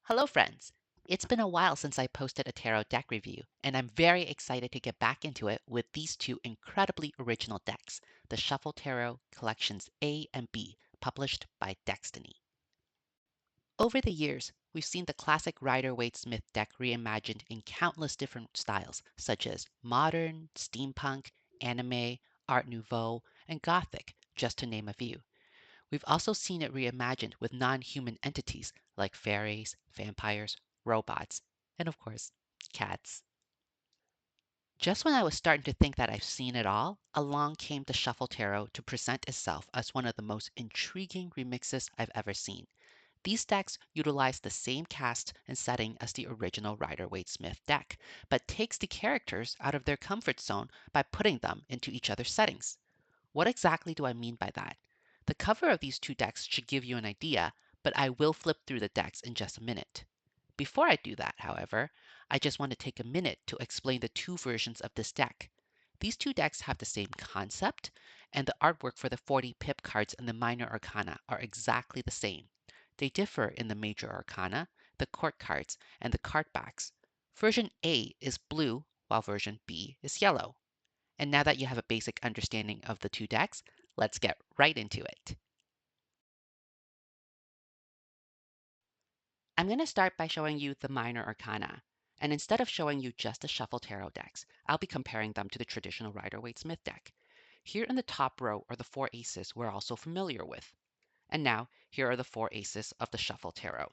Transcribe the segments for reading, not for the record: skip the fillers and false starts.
Hello, friends! It's been a while since I posted a tarot deck review, and I'm very excited to get back into it with these two incredibly original decks, the Shuffle Tarot Collections A and B, published by Deckstiny. Over the years, we've seen the classic Rider-Waite-Smith deck reimagined in countless different styles, such as modern, steampunk, anime, Art Nouveau, and Gothic, just to name a few. We've also seen it reimagined with non-human entities like fairies, vampires, robots, and of course, cats. Just when I was starting to think that I've seen it all, along came the Shuffle Tarot to present itself as one of the most intriguing remixes I've ever seen. These decks utilize the same cast and setting as the original Rider-Waite-Smith deck, but takes the characters out of their comfort zone by putting them into each other's settings. What exactly do I mean by that? The cover of these two decks should give you an idea, but I will flip through the decks in just a minute. Before I do that, however, I just want to take a minute to explain the two versions of this deck. These two decks have the same concept, and the artwork for the 40 pip cards and the minor arcana are exactly the same. They differ in the major arcana, the court cards, and the card backs. Version A is blue, while version B is yellow. And now that you have a basic understanding of the two decks, let's get right into it. I'm going to start by showing you the minor arcana. And instead of showing you just the shuffle tarot decks, I'll be comparing them to the traditional Rider-Waite-Smith deck. Here in the top row are the four aces we're also familiar with. And now, here are the four aces of the shuffle tarot.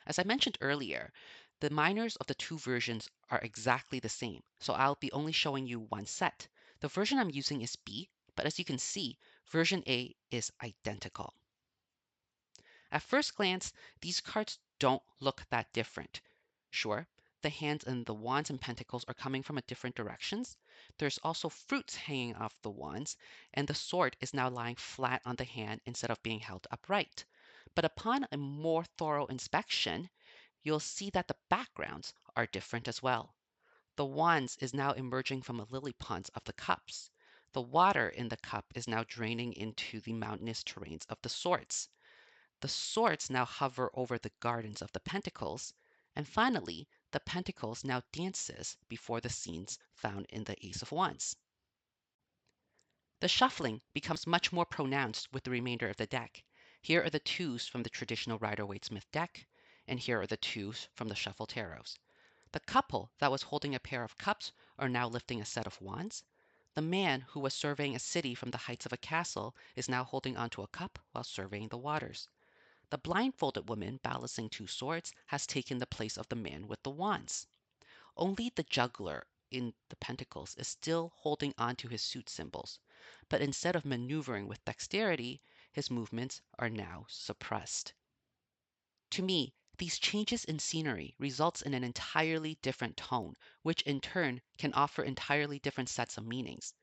As I mentioned earlier, the minors of the two versions are exactly the same, so I'll be only showing you one set. The version I'm using is B, but as you can see, version A is identical. At first glance, these cards don't look that different. Sure, the hands and the wands and pentacles are coming from different directions. There's also fruits hanging off the wands, and the sword is now lying flat on the hand instead of being held upright. But upon a more thorough inspection, you'll see that the backgrounds are different as well. The wands is now emerging from the lily ponds of the cups. The water in the cup is now draining into the mountainous terrains of the swords. The swords now hover over the gardens of the pentacles, and finally, the pentacles now dances before the scenes found in the Ace of Wands. The shuffling becomes much more pronounced with the remainder of the deck. Here are the twos from the traditional Rider-Waite-Smith deck, and here are the twos from the Shuffle Tarots. The couple that was holding a pair of cups are now lifting a set of wands. The man who was surveying a city from the heights of a castle is now holding onto a cup while surveying the waters. The blindfolded woman balancing two swords has taken the place of the man with the wands. Only the juggler in the pentacles is still holding on to his suit symbols, but instead of maneuvering with dexterity, his movements are now suppressed. To me, these changes in scenery results in an entirely different tone, which in turn can offer entirely different sets of meanings.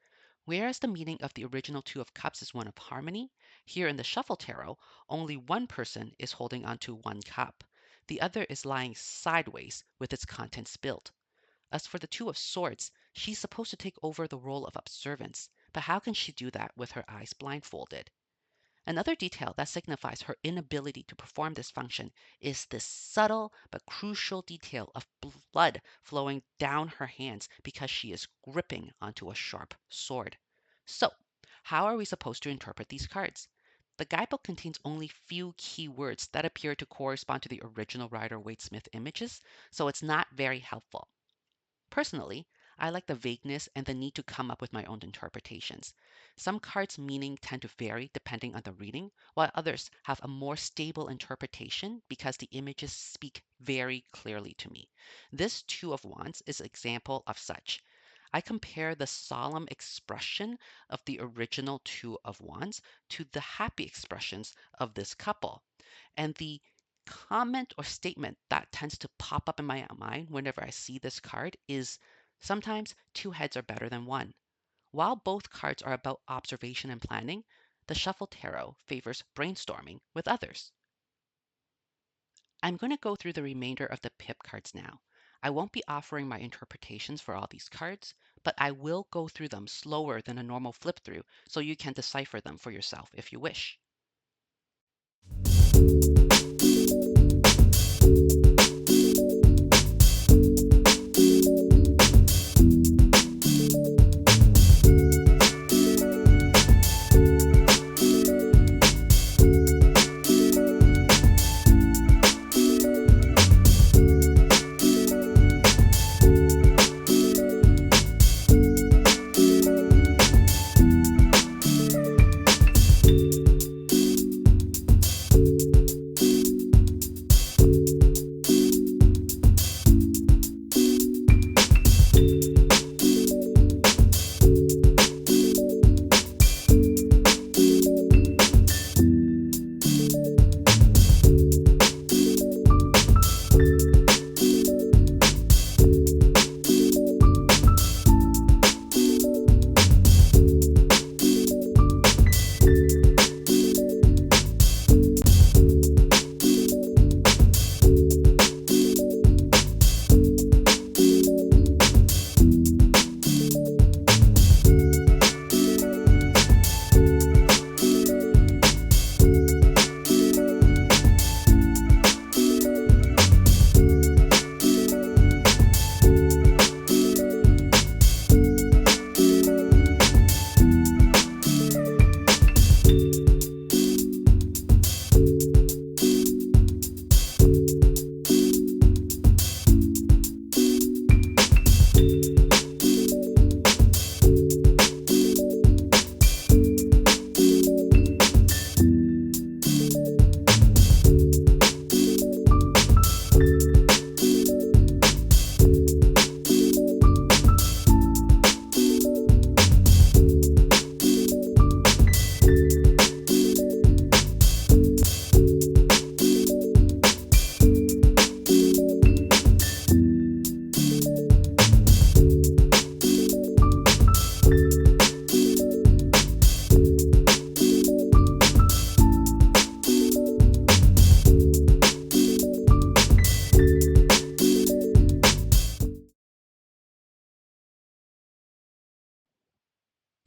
Whereas the meaning of the original Two of Cups is one of harmony, here in the Shuffle Tarot, only one person is holding onto one cup. The other is lying sideways with its contents spilled. As for the Two of Swords, she's supposed to take over the role of observance, but how can she do that with her eyes blindfolded? Another detail that signifies her inability to perform this function is this subtle but crucial detail of blood flowing down her hands because she is gripping onto a sharp sword. So, how are we supposed to interpret these cards? The guidebook contains only few key words that appear to correspond to the original Rider-Waite-Smith images, so it's not very helpful. Personally, I like the vagueness and the need to come up with my own interpretations. Some cards' meaning tend to vary depending on the reading, while others have a more stable interpretation because the images speak very clearly to me. This Two of Wands is an example of such. I compare the solemn expression of the original Two of Wands to the happy expressions of this couple. And the comment or statement that tends to pop up in my mind whenever I see this card is sometimes two heads are better than one. While both cards are about observation and planning, the Shuffle Tarot favors brainstorming with others. I'm going to go through the remainder of the pip cards now. I won't be offering my interpretations for all these cards, but I will go through them slower than a normal flip through so you can decipher them for yourself if you wish.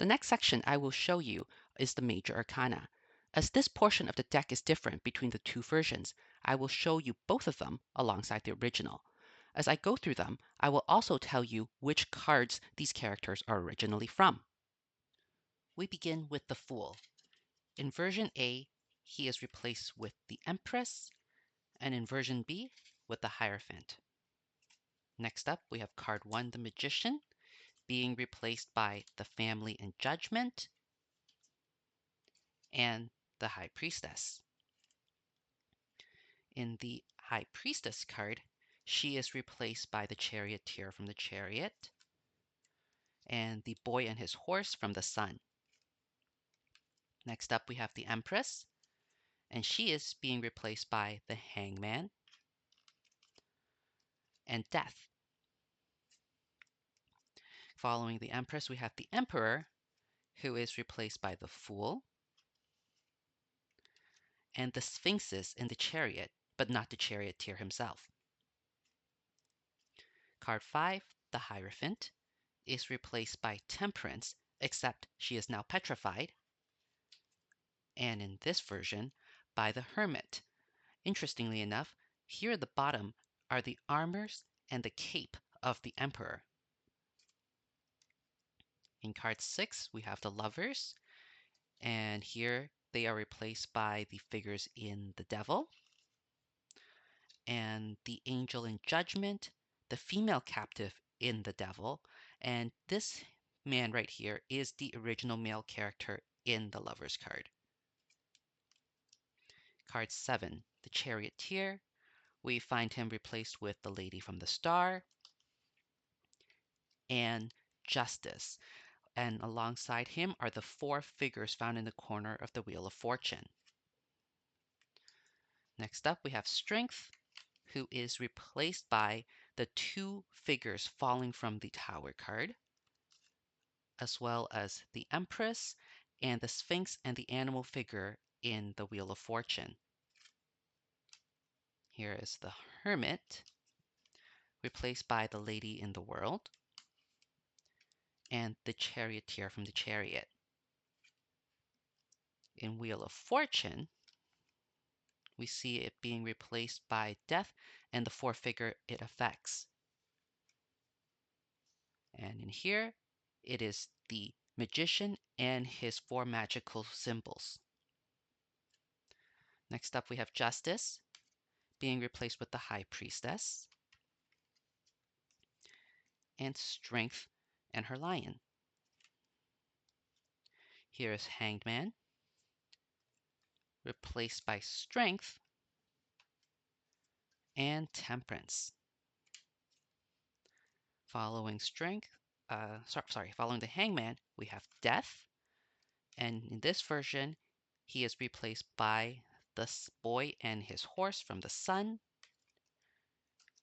The next section I will show you is the Major Arcana. As this portion of the deck is different between the two versions, I will show you both of them alongside the original. As I go through them, I will also tell you which cards these characters are originally from. We begin with the Fool. In version A, he is replaced with the Empress, and in version B, with the Hierophant. Next up, we have card 1, the Magician, being replaced by the Family and Judgment, and the High Priestess. In the High Priestess card, she is replaced by the Charioteer from the Chariot, and the Boy and his Horse from the Sun. Next up, we have the Empress, and she is being replaced by the Hangman and Death. Following the Empress, we have the Emperor, who is replaced by the Fool, and the Sphinxes in the Chariot, but not the Charioteer himself. Card 5, the Hierophant, is replaced by Temperance, except she is now petrified, and in this version, by the Hermit. Interestingly enough, here at the bottom are the armors and the cape of the Emperor. In card 6, we have the Lovers, and here they are replaced by the figures in the Devil, and the Angel in Judgment, the female captive in the Devil, and this man right here is the original male character in the Lovers card. Card 7, the Charioteer. We find him replaced with the Lady from the Star and Justice. And alongside him are the 4 figures found in the corner of the Wheel of Fortune. Next up, we have Strength, who is replaced by the 2 figures falling from the Tower card, as well as the Empress and the Sphinx and the animal figure in the Wheel of Fortune. Here is the Hermit, replaced by the Lady in the World, and the Charioteer from the Chariot. In Wheel of Fortune, we see it being replaced by Death and the 4 figure it affects. And in here, it is the Magician and his 4 magical symbols. Next up, we have Justice being replaced with the High Priestess, and Strength and her lion. Here is Hanged Man, replaced by Strength and Temperance. Following following the Hangman, we have Death, and in this version, he is replaced by the Boy and his Horse from the Sun,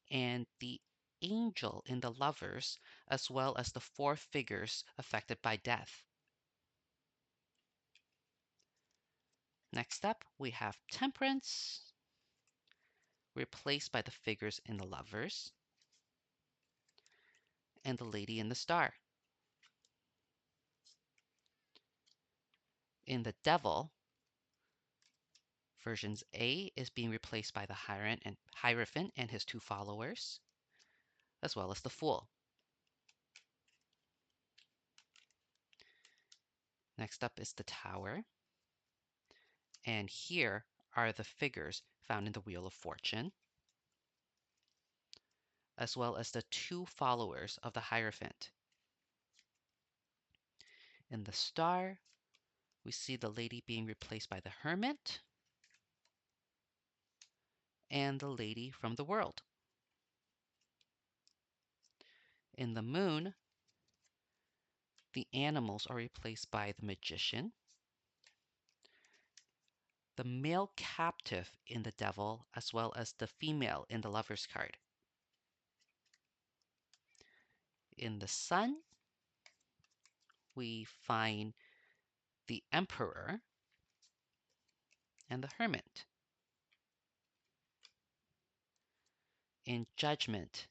and the Angel in the Lovers, as well as the 4 figures affected by Death. Next up, we have Temperance, replaced by the figures in the Lovers, and the Lady in the Star. In the Devil, versions A is being replaced by the Hierophant and his 2 followers, as well as the Fool. Next up is the Tower, and here are the figures found in the Wheel of Fortune, as well as the 2 followers of the Hierophant. In the Star, we see the Lady being replaced by the Hermit and the Lady from the World. In the Moon, the animals are replaced by the Magician, the male captive in the Devil, as well as the female in the Lovers card. In the Sun, we find the Emperor and the Hermit. In Judgment,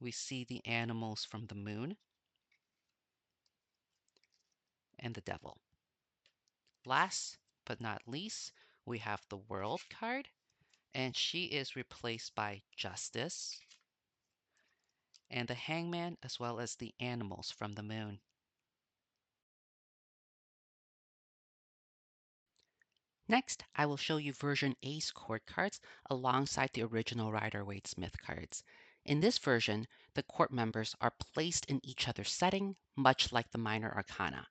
we see the animals from the Moon and the Devil. Last but not least, we have the World card, and she is replaced by Justice and the Hangman, as well as the animals from the moon. Next, I will show you version A's court cards alongside the original Rider-Waite-Smith cards. In this version, the court members are placed in each other's setting, much like the minor arcana.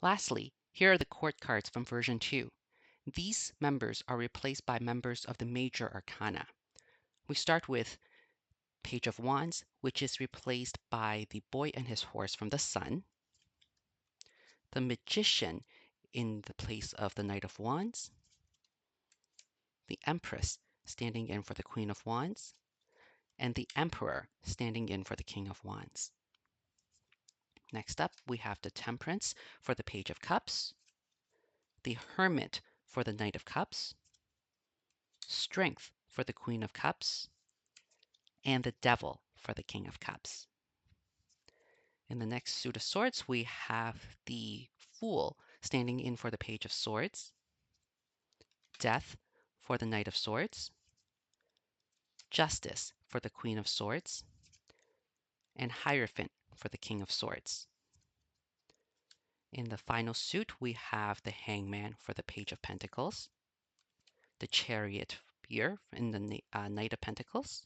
Lastly, here are the court cards from version 2. These members are replaced by members of the major arcana. We start with Page of Wands, which is replaced by the Boy and his Horse from the Sun, the Magician in the place of the Knight of Wands, the Empress standing in for the Queen of Wands, and the Emperor standing in for the King of Wands. Next up, we have the Temperance for the Page of Cups, the Hermit for the Knight of Cups, Strength for the Queen of Cups, and the Devil for the King of Cups. In the next suit of swords, we have the Fool standing in for the Page of Swords, Death for the Knight of Swords, Justice for the Queen of Swords, and Hierophant for the King of Swords. In the final suit, we have the Hangman for the Page of Pentacles, the Chariot here in the Knight of Pentacles,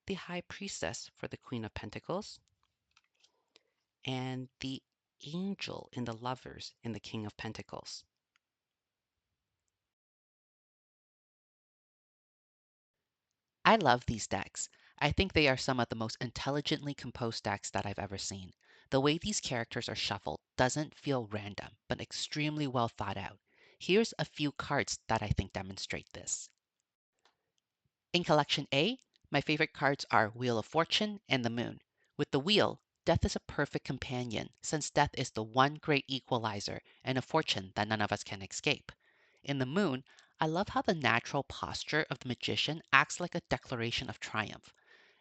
the High Priestess for the Queen of Pentacles, and the Angel in the Lovers in the King of Pentacles. I love these decks. I think they are some of the most intelligently composed decks that I've ever seen. The way these characters are shuffled doesn't feel random, but extremely well thought out. Here's a few cards that I think demonstrate this. In Collection A, my favorite cards are Wheel of Fortune and the Moon. With the Wheel, Death is a perfect companion since Death is the one great equalizer and a fortune that none of us can escape. In the Moon, I love how the natural posture of the Magician acts like a declaration of triumph.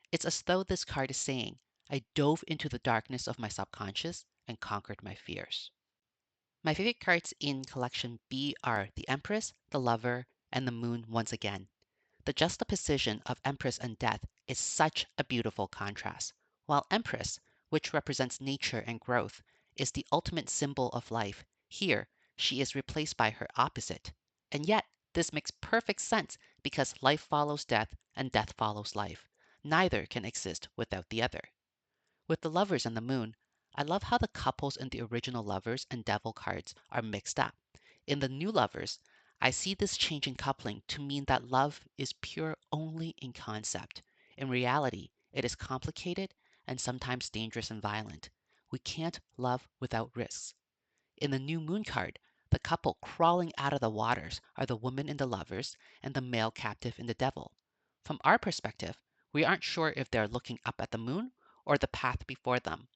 It's as though this card is saying, I dove into the darkness of my subconscious and conquered my fears. My favorite cards in Collection B are the Empress, the Lover, and the Moon once again. The juxtaposition of Empress and Death is such a beautiful contrast. While Empress, which represents nature and growth, is the ultimate symbol of life, here she is replaced by her opposite. And yet, this makes perfect sense because life follows death and death follows life. Neither can exist without the other. With the Lovers and the Moon, I love how the couples in the original Lovers and Devil cards are mixed up. In the new Lovers, I see this change in coupling to mean that love is pure only in concept. In reality, it is complicated and sometimes dangerous and violent. We can't love without risks. In the new Moon card, the couple crawling out of the waters are the woman in the Lovers and the male captive in the Devil. From our perspective, we aren't sure if they're looking up at the moon or the path before them.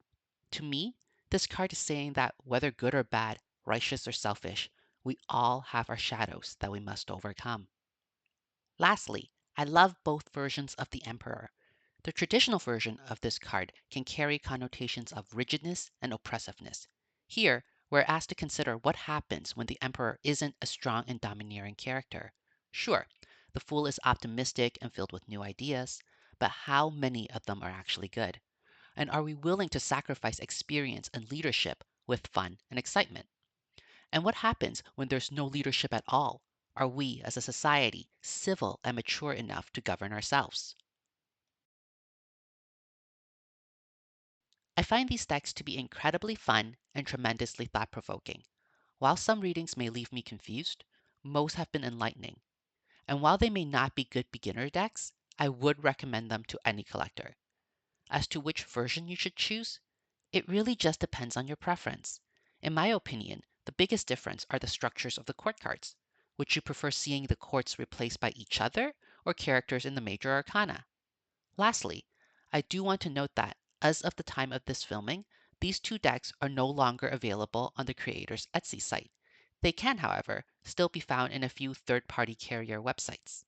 To me, this card is saying that whether good or bad, righteous or selfish, we all have our shadows that we must overcome. Lastly, I love both versions of the Emperor. The traditional version of this card can carry connotations of rigidness and oppressiveness. Here, we're asked to consider what happens when the Emperor isn't a strong and domineering character. Sure, the Fool is optimistic and filled with new ideas, but how many of them are actually good? And are we willing to sacrifice experience and leadership with fun and excitement? And what happens when there's no leadership at all? Are we, as a society, civil and mature enough to govern ourselves? I find these decks to be incredibly fun and tremendously thought provoking. While some readings may leave me confused, most have been enlightening. And while they may not be good beginner decks, I would recommend them to any collector. As to which version you should choose, it really just depends on your preference. In my opinion, the biggest difference are the structures of the court cards. Would you prefer seeing the courts replaced by each other or characters in the major arcana? Lastly, I do want to note that, as of the time of this filming, these two decks are no longer available on the creator's Etsy site. They can, however, still be found in a few third-party carrier websites.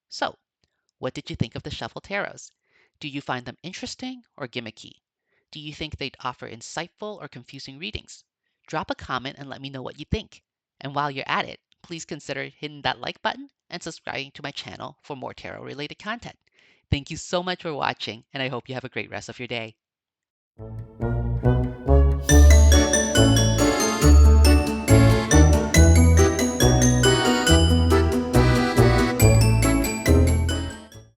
So, what did you think of the Shuffle Tarots? Do you find them interesting or gimmicky? Do you think they'd offer insightful or confusing readings? Drop a comment and let me know what you think. And while you're at it, please consider hitting that like button and subscribing to my channel for more tarot related content. Thank you so much for watching, and I hope you have a great rest of your day.